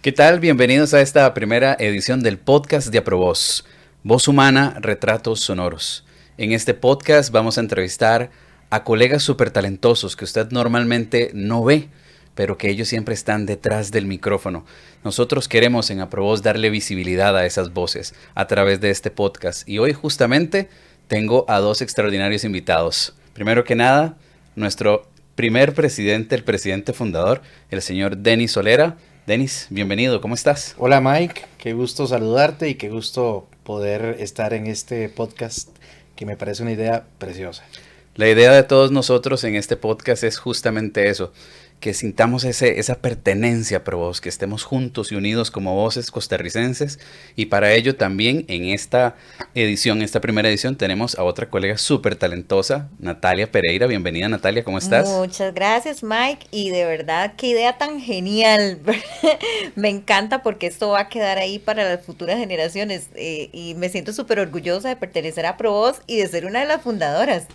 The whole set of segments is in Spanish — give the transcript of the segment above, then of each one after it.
¿Qué tal? Bienvenidos a esta primera edición del podcast de Aprovoz, Voz Humana, Retratos Sonoros. En este podcast vamos a entrevistar a colegas súper talentosos que usted normalmente no ve, pero que ellos siempre están detrás del micrófono. Nosotros queremos en Aprovoz darle visibilidad a esas voces a través de este podcast. Y hoy justamente tengo a dos extraordinarios invitados. Primero que nada, nuestro primer presidente, el presidente fundador, el señor Denis Solera. Denis, bienvenido, ¿cómo estás? Hola Mike, qué gusto saludarte y qué gusto poder estar en este podcast que me parece una idea preciosa. La idea de todos nosotros en este podcast es justamente eso, que sintamos esa pertenencia por vos, que estemos juntos y unidos como voces costarricenses. Y para ello también en esta edición, esta primera edición, tenemos a otra colega súper talentosa, Natalia Pereira. Bienvenida Natalia, ¿cómo estás? Muchas gracias, Mike. Y de verdad, qué idea tan genial. Me encanta porque esto va a quedar ahí para las futuras generaciones. Y me siento súper orgullosa de pertenecer a Provoz y de ser una de las fundadoras.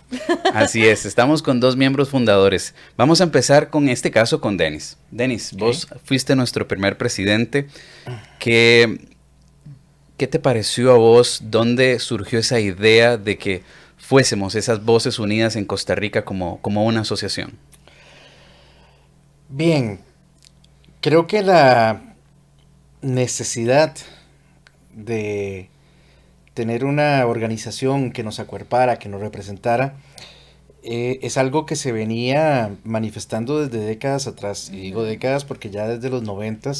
Así es, estamos con dos miembros fundadores. Vamos a empezar con este caso con Denis. Denis, vos fuiste nuestro primer presidente. ¿Qué te pareció a vos? ¿Dónde surgió esa idea de que fuésemos esas voces unidas en Costa Rica como una asociación? Bien, creo que la necesidad de tener una organización que nos acuerpara, que nos representara, es algo que se venía manifestando desde décadas atrás. Y digo décadas porque ya desde los 90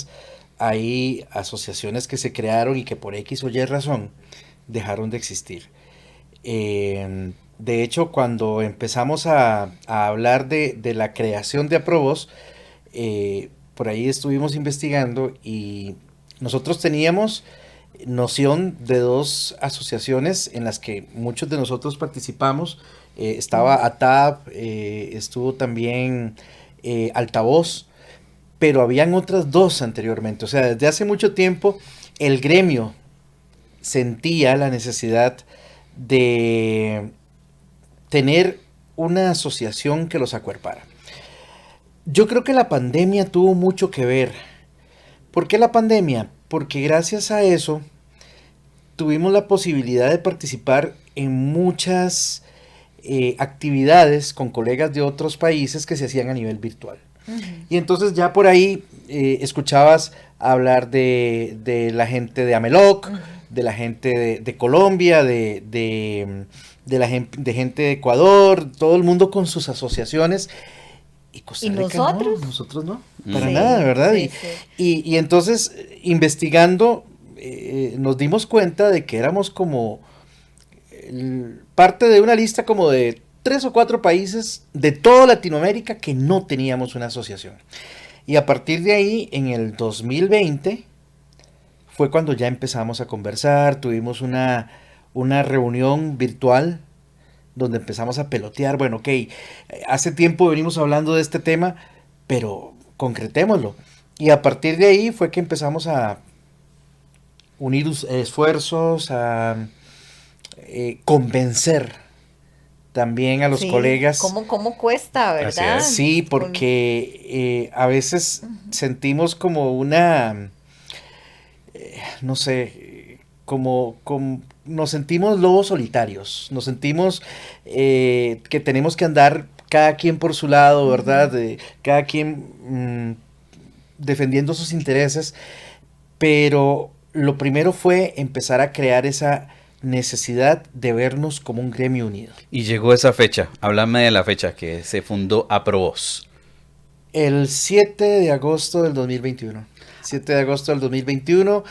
hay asociaciones que se crearon y que por X o Y razón dejaron de existir. De hecho, cuando empezamos a hablar de la creación de Aprovoz, por ahí estuvimos investigando y nosotros teníamos noción de dos asociaciones en las que muchos de nosotros participamos. Estaba ATAP, estuvo también Altavoz, pero habían otras dos anteriormente. O sea, desde hace mucho tiempo el gremio sentía la necesidad de tener una asociación que los acuerpara. Yo creo que la pandemia tuvo mucho que ver. ¿Por qué la pandemia? Porque gracias a eso tuvimos la posibilidad de participar en muchas actividades con colegas de otros países que se hacían a nivel virtual. Y entonces ya por ahí escuchabas hablar de la gente de Ameloc, de la gente de Colombia, de gente de Ecuador, todo el mundo con sus asociaciones. Y Costa Rica nosotros? no, nosotros no, para Sí, nada, ¿verdad? sí, sí. Y entonces, investigando, nos dimos cuenta de que éramos como parte de una lista como de 3 o 4 países de toda Latinoamérica que no teníamos una asociación. Y a partir de ahí, en el 2020, fue cuando ya empezamos a conversar, tuvimos una reunión virtual donde empezamos a pelotear. Bueno, ok, hace tiempo venimos hablando de este tema, pero concretémoslo. Y a partir de ahí fue que empezamos a unir esfuerzos, a convencer también a los colegas. ¿Cómo cuesta, verdad? Sí, porque a veces sentimos como una, no sé, nos sentimos lobos solitarios, nos sentimos que tenemos que andar cada quien por su lado, ¿verdad? Cada quien defendiendo sus intereses, pero lo primero fue empezar a crear esa necesidad de vernos como un gremio unido. Y llegó esa fecha, háblame de la fecha que se fundó Aprovoz. El 7 de agosto del 2021. 7 de agosto del 2021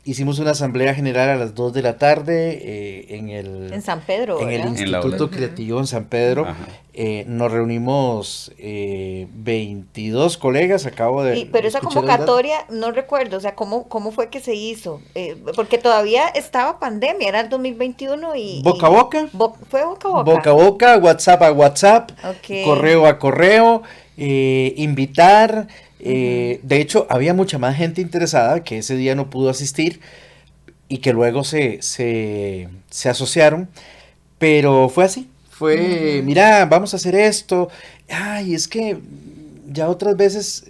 hicimos una asamblea general a las 2 de la tarde en San Pedro, en el ¿verdad? Instituto Creativo en San Pedro. Nos reunimos 22 colegas, acabo de pero esa convocatoria, no recuerdo, o sea, ¿cómo fue que se hizo? Porque todavía estaba pandemia, era el 2021 y... Boca a boca. ¿Fue boca a boca? Boca a boca, WhatsApp a WhatsApp, correo a correo, invitar... de hecho, había mucha más gente interesada que ese día no pudo asistir y que luego se asociaron, pero fue así, mira, vamos a hacer esto, ay, es que ya otras veces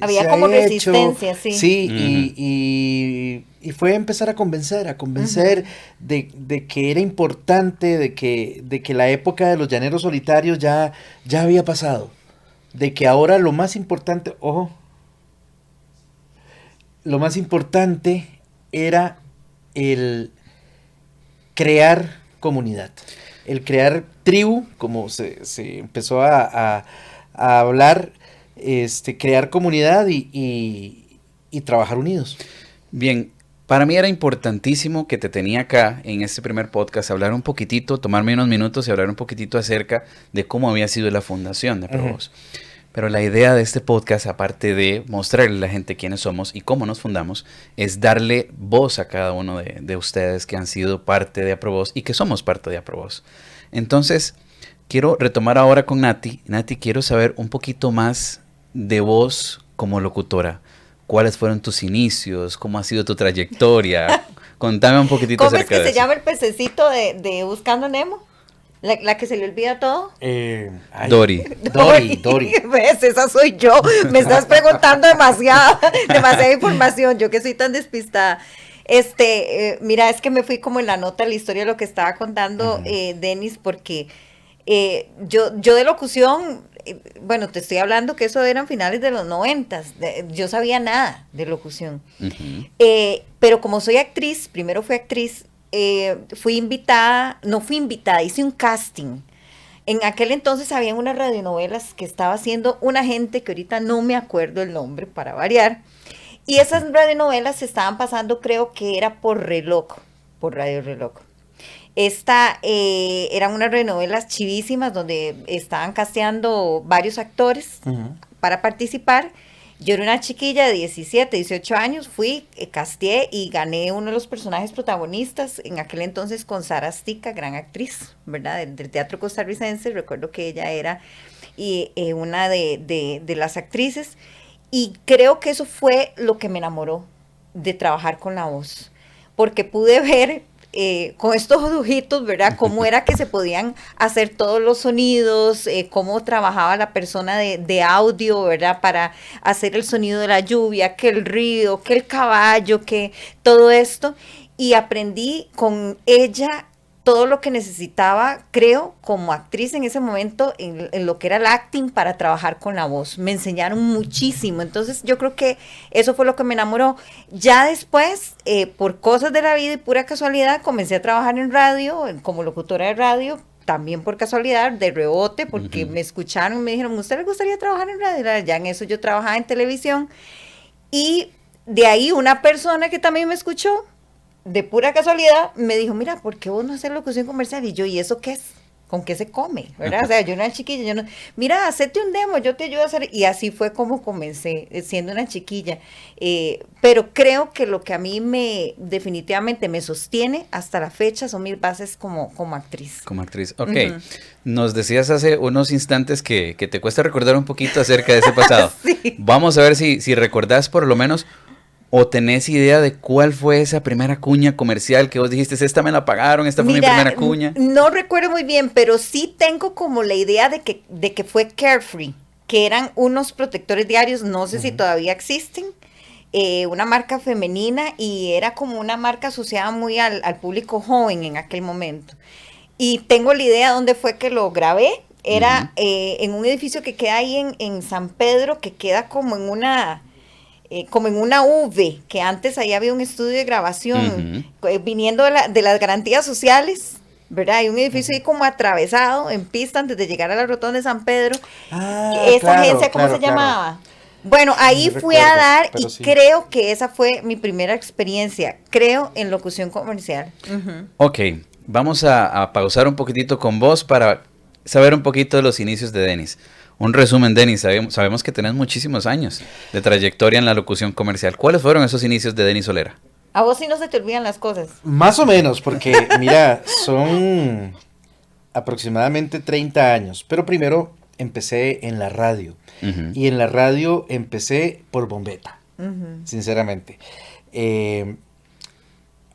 había se como ha hecho, resistencia, sí. Sí, Ujú. y fue empezar a convencer de que era importante, de que la época de los llaneros solitarios ya había pasado, de que ahora lo más importante, ojo, lo más importante era el crear comunidad, el crear tribu, como se empezó a hablar, crear comunidad y trabajar unidos. Bien, para mí era importantísimo que te tenía acá en este primer podcast, hablar un poquitito, tomarme unos minutos y hablar un poquitito acerca de cómo había sido la fundación de Provoz. Pero la idea de este podcast, aparte de mostrarle a la gente quiénes somos y cómo nos fundamos, es darle voz a cada uno de ustedes que han sido parte de Aprovoz y que somos parte de Aprovoz. Entonces, quiero retomar ahora con Nati. Nati, quiero saber un poquito más de vos como locutora. ¿Cuáles fueron tus inicios? ¿Cómo ha sido tu trayectoria? Contame un poquitito ¿Cómo es acerca que de se eso. llama el pececito de Buscando Nemo? La que se le olvida todo. Dory. Dory. ¿Ves? Esa soy yo. Me estás preguntando demasiada información. Yo que soy tan despistada. Mira, es que me fui como en la nota de la historia de lo que estaba contando Denis, porque yo de locución, bueno, te estoy hablando que eso eran finales de los 90s. Yo sabía nada de locución. Ujú. Pero como soy actriz, primero fui actriz, no fui invitada, hice un casting. En aquel entonces había unas radionovelas que estaba haciendo una gente que ahorita no me acuerdo el nombre para variar. Y esas radionovelas se estaban pasando, creo que era por Reloj, por Radio Reloj. Eran unas radionovelas chivísimas donde estaban casteando varios actores para participar. Yo era una chiquilla de 17, 18 años, fui, casteé y gané uno de los personajes protagonistas, en aquel entonces con Sara Stica, gran actriz, ¿verdad? Del teatro costarricense. Recuerdo que ella era una de las actrices, y creo que eso fue lo que me enamoró de trabajar con la voz, porque pude ver con estos ojitos, ¿verdad? Cómo era que se podían hacer todos los sonidos, cómo trabajaba la persona de audio, ¿verdad? Para hacer el sonido de la lluvia, que el río, que el caballo, que todo esto. Y aprendí con ella todo lo que necesitaba, creo, como actriz en ese momento, en lo que era el acting para trabajar con la voz. Me enseñaron muchísimo. Entonces yo creo que eso fue lo que me enamoró. Ya después, por cosas de la vida y pura casualidad, comencé a trabajar en radio, como locutora de radio, también por casualidad, de rebote, porque me escucharon y me dijeron, ¿a usted le gustaría trabajar en radio? Ya en eso yo trabajaba en televisión. Y de ahí una persona que también me escuchó, de pura casualidad, me dijo, mira, ¿por qué vos no haces locución comercial? Y yo, ¿y eso qué es? ¿Con qué se come? ¿Verdad? O sea, yo era chiquilla, yo no, mira, hacete un demo, yo te ayudo a hacer, y así fue como comencé, siendo una chiquilla. Pero creo que lo que a mí definitivamente me sostiene hasta la fecha son mis bases como actriz. Como actriz. Ok. Nos decías hace unos instantes que te cuesta recordar un poquito acerca de ese pasado. Sí. Vamos a ver si recordás por lo menos o tenés idea de cuál fue esa primera cuña comercial que vos dijiste, esta me la pagaron, esta fue mi primera cuña. No recuerdo muy bien, pero sí tengo como la idea de que fue Carefree, que eran unos protectores diarios, no sé si todavía existen, una marca femenina, y era como una marca asociada muy al público joven en aquel momento. Y tengo la idea dónde fue que lo grabé. Era en un edificio que queda ahí en San Pedro, que queda como en una V, que antes ahí había un estudio de grabación, viniendo de las garantías sociales, ¿verdad? Hay un edificio ahí como atravesado en pista antes de llegar a la rotonda de San Pedro. Esa agencia, ¿cómo se llamaba? Bueno, ahí No fui recuerdo, a dar, y sí. creo que esa fue mi primera experiencia, creo, en locución comercial. Ok, vamos a pausar un poquitito con vos para saber un poquito de los inicios de Denis. Un resumen, Denis, sabemos que tenés muchísimos años de trayectoria en la locución comercial. ¿Cuáles fueron esos inicios de Denis Solera? A vos sí no se te olvidan las cosas. Más o menos, porque mira, son aproximadamente 30 años, pero primero empecé en la radio, y en la radio empecé por bombeta, sinceramente.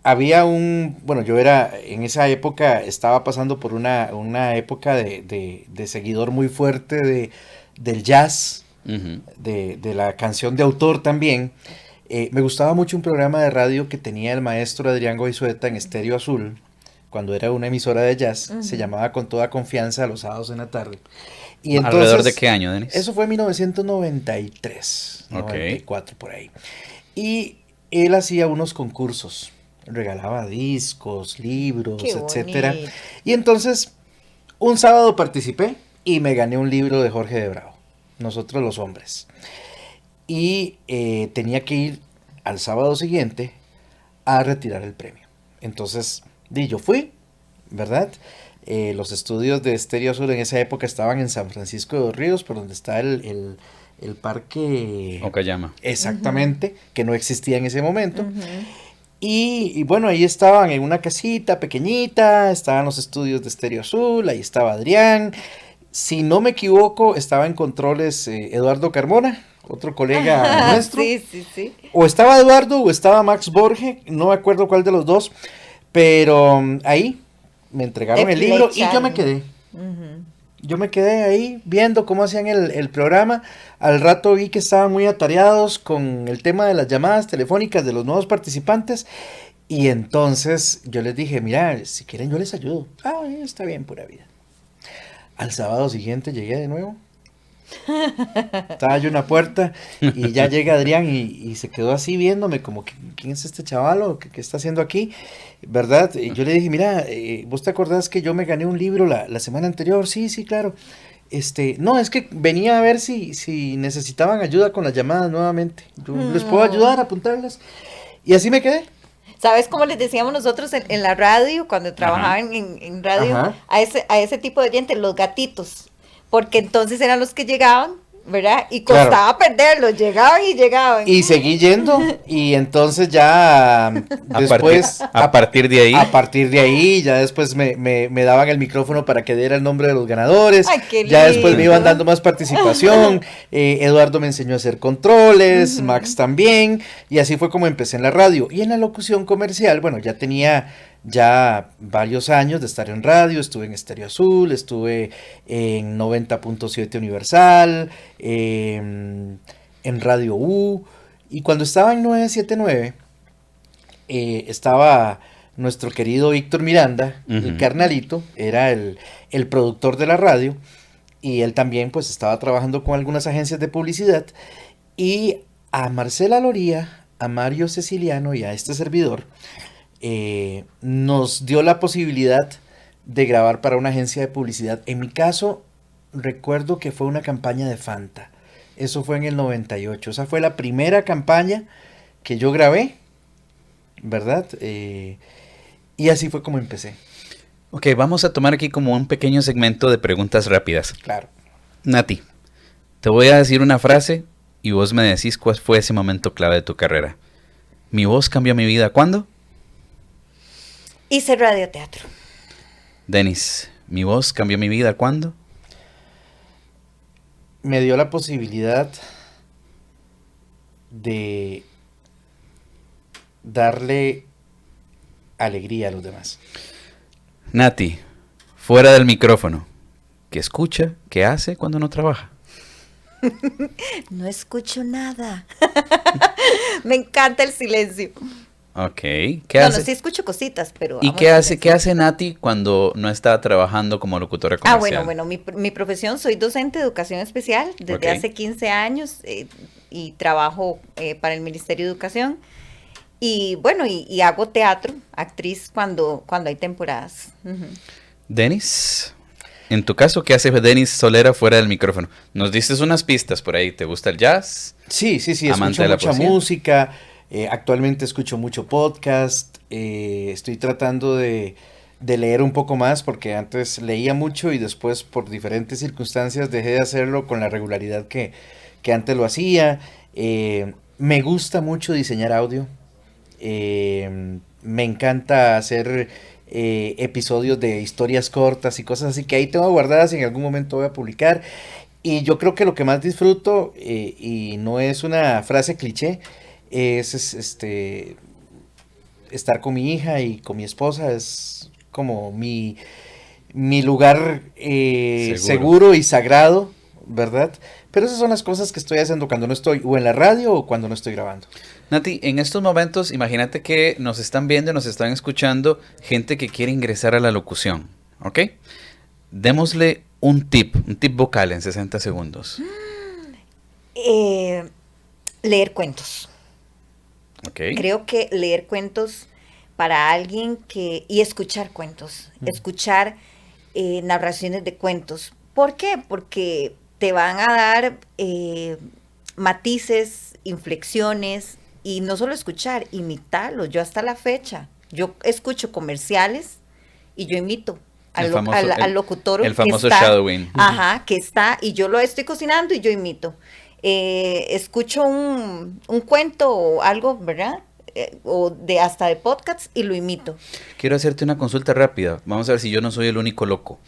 Había bueno, yo en esa época estaba pasando por una época de seguidor muy fuerte del jazz, de la canción de autor también. Me gustaba mucho un programa de radio que tenía el maestro Adrián Goizueta en Estéreo Azul, cuando era una emisora de jazz, se llamaba Con Toda Confianza los sábados en la tarde. Y entonces, ¿alrededor de qué año, Denis? Eso fue en 1993, Ok. 94 por ahí. Y él hacía unos concursos, regalaba discos, libros, Qué etcétera. bonito. Y entonces, un sábado participé y me gané un libro de Jorge de Bravo, Nosotros los Hombres. Y tenía que ir al sábado siguiente a retirar el premio. Entonces, yo fui, ¿verdad? Los estudios de Estéreo Azul en esa época estaban en San Francisco de los Ríos, por donde está el parque... Okayama. Exactamente, que no existía en ese momento. Y bueno, ahí estaban en una casita pequeñita, estaban los estudios de Estéreo Azul, ahí estaba Adrián. Si no me equivoco, estaba en controles Eduardo Carmona, otro colega nuestro. Sí, sí, sí. O estaba Eduardo o estaba Max Borge, no me acuerdo cuál de los dos, pero ahí me entregaron el libro y yo me quedé. Yo me quedé ahí viendo cómo hacían el programa. Al rato vi que estaban muy atareados con el tema de las llamadas telefónicas de los nuevos participantes. Y entonces yo les dije, mira, si quieren yo les ayudo. Ah, está bien, pura vida. Al sábado siguiente llegué de nuevo. Estaba yo en una puerta y ya llega Adrián y se quedó así viéndome como, ¿quién es este chavalo? ¿Qué está haciendo aquí? ¿Verdad? Y yo le dije, mira, ¿vos te acordás que yo me gané un libro la semana anterior? Sí, sí, claro. No, es que venía a ver si necesitaban ayuda con las llamadas nuevamente. Yo les puedo ayudar a apuntarlas. Y así me quedé. ¿Sabes cómo les decíamos nosotros en la radio, cuando trabajaban en radio, a ese tipo de oyentes, los gatitos? Porque entonces eran los que llegaban, ¿verdad? Y costaba perderlos, llegaban y llegaban. Y seguí yendo, y entonces ya después... A partir de ahí. A partir de ahí, ya después me daban el micrófono para que diera el nombre de los ganadores. Ay, qué ya después me lindo. iban dando más participación. Eduardo me enseñó a hacer controles, Max también, y así fue como empecé en la radio. Y en la locución comercial, bueno, ya tenía... ya varios años de estar en radio, estuve en Estéreo Azul, estuve en 90.7 Universal, en Radio U, y cuando estaba en 979, estaba nuestro querido Víctor Miranda, el carnalito, era el productor de la radio, y él también pues estaba trabajando con algunas agencias de publicidad, y a Marcela Loría, a Mario Ceciliano y a este servidor, nos dio la posibilidad de grabar para una agencia de publicidad. En mi caso, recuerdo que fue una campaña de Fanta. Eso fue en el 98. Esa fue la primera campaña que yo grabé, ¿verdad? Y así fue como empecé. Ok, vamos a tomar aquí como un pequeño segmento de preguntas rápidas. Claro. Nati, te voy a decir una frase y vos me decís cuál fue ese momento clave de tu carrera. Mi voz cambió mi vida, ¿cuándo? Hice radioteatro. Denis, mi voz cambió mi vida, ¿cuándo? Me dio la posibilidad de darle alegría a los demás. Nati, fuera del micrófono, ¿qué escucha, qué hace cuando no trabaja? No escucho nada. Me encanta el silencio. Ok, ¿qué hace? No, sí escucho cositas, pero... ¿Y qué hace Nati cuando no está trabajando como locutora comercial? Bueno, mi profesión, soy docente de educación especial desde hace 15 años y trabajo para el Ministerio de Educación. Y bueno, y hago teatro, actriz cuando hay temporadas. Denis, en tu caso, ¿qué hace Denis Solera fuera del micrófono? Nos diste unas pistas por ahí, ¿te gusta el jazz? Sí, Amante escucho de la mucha poesía. música, actualmente escucho mucho podcast, estoy tratando de leer un poco más porque antes leía mucho y después por diferentes circunstancias dejé de hacerlo con la regularidad que antes lo hacía. Me gusta mucho diseñar audio, me encanta hacer episodios de historias cortas y cosas así que ahí tengo guardadas y en algún momento voy a publicar. Y yo creo que lo que más disfruto, y no es una frase cliché, es estar con mi hija y con mi esposa. Es como mi lugar seguro y sagrado, ¿verdad? Pero esas son las cosas que estoy haciendo cuando no estoy o en la radio o cuando no estoy grabando. Nati, en estos momentos, imagínate que nos están viendo y nos están escuchando gente que quiere ingresar a la locución, ¿ok? Démosle un tip vocal en 60 segundos. Leer cuentos. ¿Ok? Creo que leer cuentos para alguien que... Y escuchar cuentos. Escuchar narraciones de cuentos. ¿Por qué? Porque te van a dar matices, inflexiones, y no solo escuchar, imitarlos. Yo hasta la fecha, yo escucho comerciales y yo imito al locutor. El famoso que está, shadowing. Ajá, que está, y yo lo estoy cocinando y yo imito. Escucho un cuento o algo, ¿verdad? O hasta de podcasts y lo imito. Quiero hacerte una consulta rápida. Vamos a ver si yo no soy el único loco.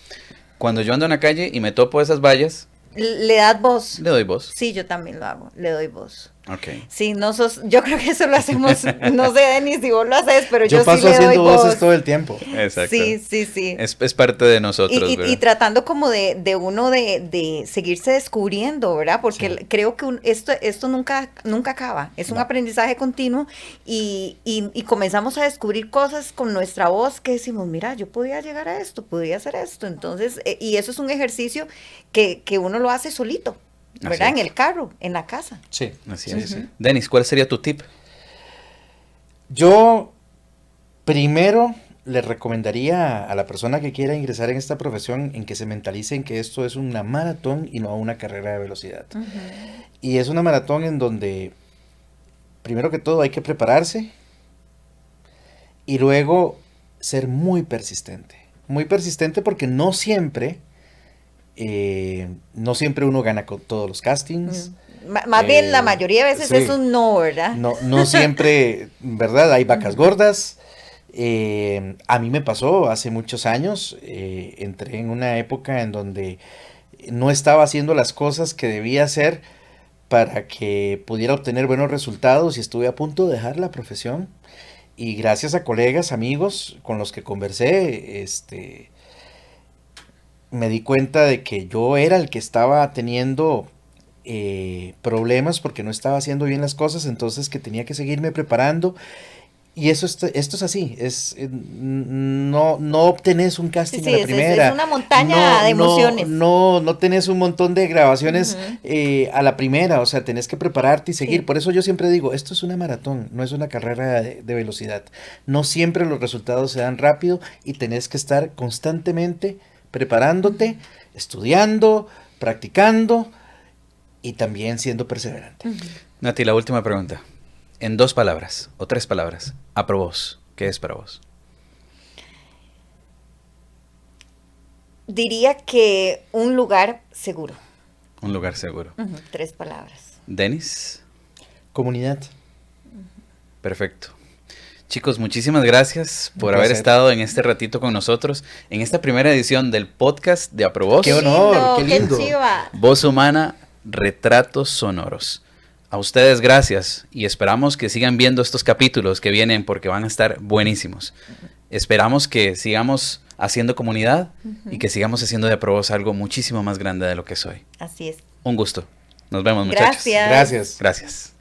Cuando yo ando en la calle y me topo esas vallas, ¿Le das voz? le doy voz. Sí, yo también lo hago, le doy voz. Ok. Sí, yo creo que eso lo hacemos, no sé, Denis, si vos lo haces, pero yo sí paso le doy haciendo voz. voces todo el tiempo. Exacto. Sí. Es parte de nosotros, Y ¿verdad? tratando como de uno de seguirse descubriendo, ¿verdad? Porque Sí. creo que esto nunca acaba. Es un aprendizaje continuo y comenzamos a descubrir cosas con nuestra voz que decimos, mira, yo podía llegar a esto, podía hacer esto. Entonces, y eso es un ejercicio que uno lo hace solito, ¿verdad? Así es. En el carro, en la casa. Sí. Así es. Denis, ¿cuál sería tu tip? Yo primero le recomendaría a la persona que quiera ingresar en esta profesión en que se mentalicen que esto es una maratón y no una carrera de velocidad. Y es una maratón en donde, primero que todo, hay que prepararse y luego ser muy persistente. Muy persistente porque no siempre uno gana con todos los castings. Más bien, la mayoría de veces sí. es un no, ¿verdad? No siempre, ¿verdad? Hay vacas gordas. A mí me pasó hace muchos años. Entré en una época en donde no estaba haciendo las cosas que debía hacer para que pudiera obtener buenos resultados y estuve a punto de dejar la profesión. Y gracias a colegas, amigos con los que conversé, me di cuenta de que yo era el que estaba teniendo problemas porque no estaba haciendo bien las cosas, entonces que tenía que seguirme preparando. Y esto es así, no obtenés un casting a la primera. Es una montaña de emociones. No tenés un montón de grabaciones a la primera, o sea, tenés que prepararte y seguir. Sí. Por eso yo siempre digo, esto es una maratón, no es una carrera de velocidad. No siempre los resultados se dan rápido y tenés que estar constantemente preparándote, estudiando, practicando y también siendo perseverante. Nati, la última pregunta. En 2 palabras o 3 palabras, aprobós. ¿Qué es para vos? Diría que un lugar seguro. Un lugar seguro. 3 palabras. Denis, Comunidad. perfecto. Chicos, muchísimas gracias por Un haber placer. estado en este ratito con nosotros en esta primera edición del podcast de Aprobós. ¡Qué honor! ¡Qué lindo! chiva! Voz humana, retratos sonoros. A ustedes gracias y esperamos que sigan viendo estos capítulos que vienen porque van a estar buenísimos. Esperamos que sigamos haciendo comunidad y que sigamos haciendo de Aprobós algo muchísimo más grande de lo que soy. Así es. Un gusto. Nos vemos, muchachos. Gracias. Gracias. Gracias.